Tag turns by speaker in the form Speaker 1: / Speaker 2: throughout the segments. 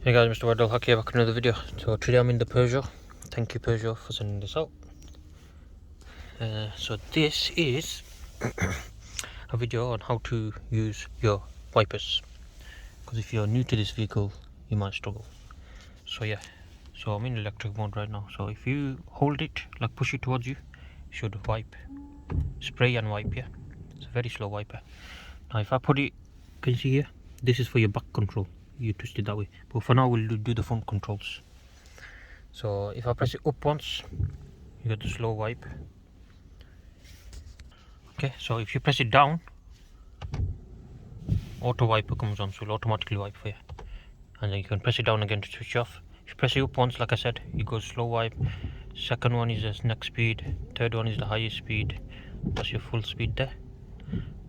Speaker 1: Hey guys, MrWaheedulHaque here, back with another video. So today I'm in the Peugeot. Thank you Peugeot for sending this out. So this is a video on how to use your wipers, because if you're new to this vehicle you might struggle. So yeah, so I'm in electric mode right now. So if you hold it, like push it towards you, you should wipe, spray and wipe. Yeah, it's a very slow wiper. Now if I put it, can you see here, this is for your back control, you twist it that way, but for now we'll do the front controls. So if I press it up once, you get the slow wipe. Okay, so if you press it down, auto wiper comes on, so it'll automatically wipe for you. And then you can press it down again to switch off. If you press it up once, like I said, you go slow wipe. Second one is the next speed. Third one is the highest speed. That's your full speed there.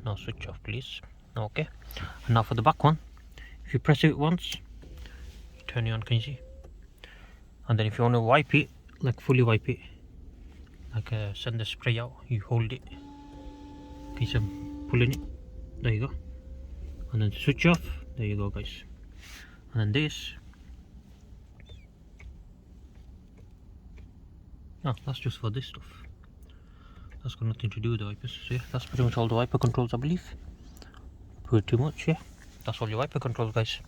Speaker 1: Now switch off, please. Okay. And now for the back one, if you press it once, you turn it on. Can you see? And then if you want to wipe it, like fully wipe it, like send the spray out, you hold it, piece of pulling it, there you go, and then switch off, there you go guys. And then this, no, that's just for this stuff, that's got nothing to do with the wipers. So yeah, that's pretty much all the wiper controls, I believe. Pretty much, yeah, that's all your wiper controls guys.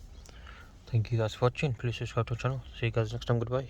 Speaker 1: Thank you guys for watching. Please subscribe to the channel. See you guys next time. Goodbye.